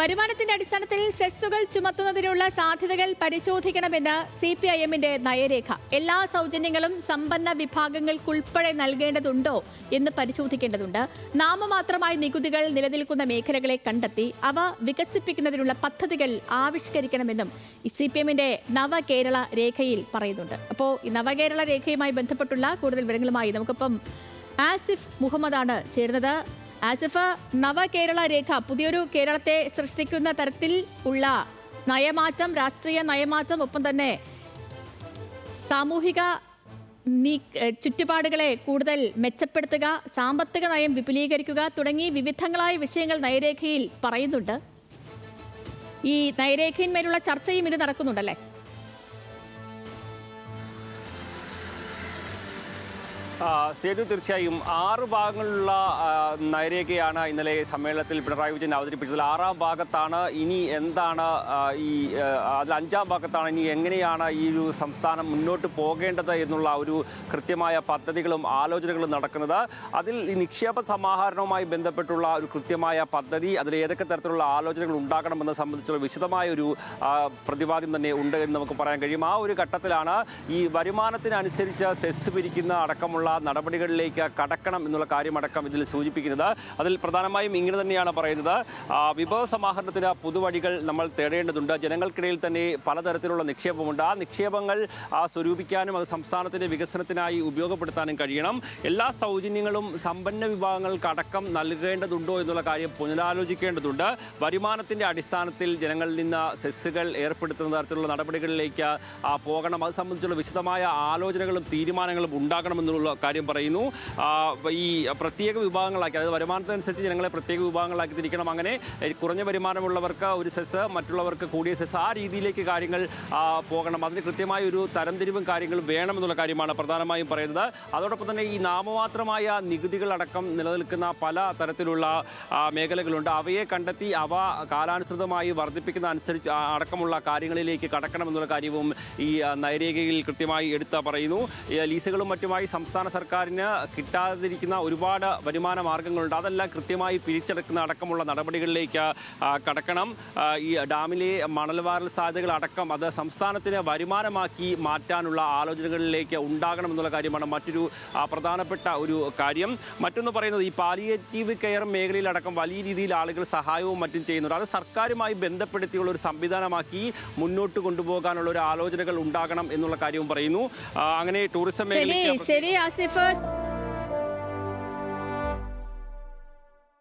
വരുമാനത്തിന്റെ അടിസ്ഥാനത്തിൽ സെസ്സുകൾ ചുമത്തുന്നതിനുള്ള സാധ്യതകൾ പരിശോധിക്കണമെന്ന് CPIM-ന്റെ നയരേഖ. എല്ലാ സൗജന്യങ്ങളും സമ്പന്ന വിഭാഗങ്ങൾക്കുൾപ്പെടെ നൽകേണ്ടതുണ്ടോ എന്ന് പരിശോധിക്കേണ്ടതുണ്ട്. നാമമാത്രമായ നികുതികൾ നിലനിൽക്കുന്ന മേഖലകളെ കണ്ടെത്തി അവ വികസിപ്പിക്കുന്നതിനുള്ള പദ്ധതികൾ ആവിഷ്കരിക്കണമെന്നും CPIM-ന്റെ നവകേരള രേഖയിൽ പറയുന്നുണ്ട്. അപ്പോൾ ഈ നവകേരള രേഖയുമായി ബന്ധപ്പെട്ടുള്ള കൂടുതൽ വിവരങ്ങളുമായി നമുക്കിപ്പം ആസിഫ് മുഹമ്മദാണ് ചേരുന്നത്. ആസിഫ്, നവകേരള രേഖ പുതിയൊരു കേരളത്തെ സൃഷ്ടിക്കുന്ന തരത്തിൽ ഉള്ള നയമാറ്റം, രാഷ്ട്രീയ നയമാറ്റം, ഒപ്പം തന്നെ സാമൂഹിക ചുറ്റുപാടുകളെ കൂടുതൽ മെച്ചപ്പെടുത്തുക, സാമ്പത്തിക നയം വിപുലീകരിക്കുക തുടങ്ങി വിവിധങ്ങളായ വിഷയങ്ങൾ നയരേഖയിൽ പറയുന്നുണ്ട്. ഈ നയരേഖയിന്മേലുള്ള ചർച്ചയും ഇത് നടക്കുന്നുണ്ടല്ലേ? സേതു, തീർച്ചയായും 6 ഭാഗങ്ങളുള്ള നയരേഖയാണ് ഇന്നലെ സമ്മേളനത്തിൽ പിണറായി വിജയൻ അവതരിപ്പിച്ചത്. 6ാം ഭാഗത്താണ് ഇനി എന്താണ് അതിൽ 5ാം ഭാഗത്താണ് ഇനി എങ്ങനെയാണ് ഈ ഒരു സംസ്ഥാനം മുന്നോട്ട് പോകേണ്ടത് എന്നുള്ള ഒരു കൃത്യമായ പദ്ധതികളും ആലോചനകളും നടക്കുന്നത്. അതിൽ ഈ നിക്ഷേപ സമാഹരണവുമായി ബന്ധപ്പെട്ടുള്ള ഒരു കൃത്യമായ പദ്ധതി, അതിൽ ഏതൊക്കെ തരത്തിലുള്ള ആലോചനകൾ ഉണ്ടാകണമെന്ന് സംബന്ധിച്ചുള്ള വിശദമായ ഒരു പ്രതിപാദ്യം തന്നെ ഉണ്ട് എന്ന് നമുക്ക് പറയാൻ കഴിയും. ആ ഒരു ഘട്ടത്തിലാണ് ഈ വരുമാനത്തിനനുസരിച്ച് സെസ് പിരിക്കുന്ന അടക്കമുള്ള നടപടികളിലേക്ക് കടക്കണം എന്നുള്ള കാര്യമടക്കം ഇതിൽ സൂചിപ്പിക്കുന്നത്. അതിൽ പ്രധാനമായും ഇങ്ങനെ തന്നെയാണ് പറയുന്നത്. വിഭവ സമാഹരണത്തിന് പുതുവഴികൾ നമ്മൾ തേടേണ്ടതുണ്ട്. ജനങ്ങൾക്കിടയിൽ തന്നെ പലതരത്തിലുള്ള നിക്ഷേപമുണ്ട്. ആ നിക്ഷേപങ്ങൾ സ്വരൂപിക്കാനും അത് സംസ്ഥാനത്തിൻ്റെ വികസനത്തിനായി ഉപയോഗപ്പെടുത്താനും കഴിയണം. എല്ലാ സൗജന്യങ്ങളും സമ്പന്ന വിഭാഗങ്ങൾക്കടക്കം നൽകേണ്ടതുണ്ടോ എന്നുള്ള കാര്യം പുനരാലോചിക്കേണ്ടതുണ്ട്. വരുമാനത്തിൻ്റെ അടിസ്ഥാനത്തിൽ ജനങ്ങളിൽ നിന്ന് സെസ്സുകൾ ഏർപ്പെടുത്തുന്ന തരത്തിലുള്ള നടപടികളിലേക്ക് പോകണം. അത് സംബന്ധിച്ചുള്ള വിശദമായ ആലോചനകളും തീരുമാനങ്ങളും ഉണ്ടാകണമെന്നുള്ള കാര്യം പറയുന്നു. ഈ പ്രത്യേക വിഭാഗങ്ങളാക്കി, അതായത് വരുമാനത്തിനനുസരിച്ച് ജനങ്ങളെ പ്രത്യേക വിഭാഗങ്ങളാക്കി തിരിക്കണം. അങ്ങനെ കുറഞ്ഞ വരുമാനമുള്ളവർക്ക് ഒരു സെസ്, മറ്റുള്ളവർക്ക് കൂടിയ സെസ്, ആ രീതിയിലേക്ക് കാര്യങ്ങൾ പോകണം. അതിന് കൃത്യമായ ഒരു തരംതിരിവും കാര്യങ്ങളും വേണമെന്നുള്ള കാര്യമാണ് പ്രധാനമായും പറയുന്നത്. അതോടൊപ്പം തന്നെ ഈ നാമമാത്രമായ നികുതികളടക്കം നിലനിൽക്കുന്ന പല തരത്തിലുള്ള മേഖലകളുണ്ട്. അവയെ കണ്ടെത്തി അവ കാലാനുസൃതമായി വർദ്ധിപ്പിക്കുന്ന അനുസരിച്ച് അടക്കമുള്ള കാര്യങ്ങളിലേക്ക് കടക്കണമെന്നുള്ള കാര്യവും ഈ നയരേഖയിൽ കൃത്യമായി എടുത്ത് പറയുന്നു. ലീസുകളും മറ്റുമായി സംസ്ഥാന സർക്കാരിന് കിട്ടാതിരിക്കുന്ന ഒരുപാട് വരുമാന മാർഗങ്ങളുണ്ട്. അതെല്ലാം കൃത്യമായി പിരിച്ചെടുക്കുന്ന അടക്കമുള്ള നടപടികളിലേക്ക് കടക്കണം. ഈ ഡാമിലെ മണൽവാരൽ സാധ്യതകൾ അടക്കം അത് സംസ്ഥാനത്തിന് വരുമാനമാക്കി മാറ്റാനുള്ള ആലോചനകളിലേക്ക് ഉണ്ടാകണമെന്നുള്ള കാര്യമാണ് മറ്റൊരു പ്രധാനപ്പെട്ട ഒരു കാര്യം. മറ്റൊന്ന് പറയുന്നത്, ഈ പാലിയേറ്റീവ് കെയർ മേഖലയിലടക്കം വലിയ രീതിയിൽ ആളുകൾ സഹായവും മറ്റും ചെയ്യുന്നുണ്ട്. അത് സർക്കാരുമായി ബന്ധപ്പെടുത്തിയുള്ള ഒരു സംവിധാനമാക്കി മുന്നോട്ട് കൊണ്ടുപോകാനുള്ള ഒരു ആലോചനകൾ ഉണ്ടാകണം എന്നുള്ള കാര്യവും പറയുന്നു. അങ്ങനെ ടൂറിസം മേഖല ശരി ആസിഫ്.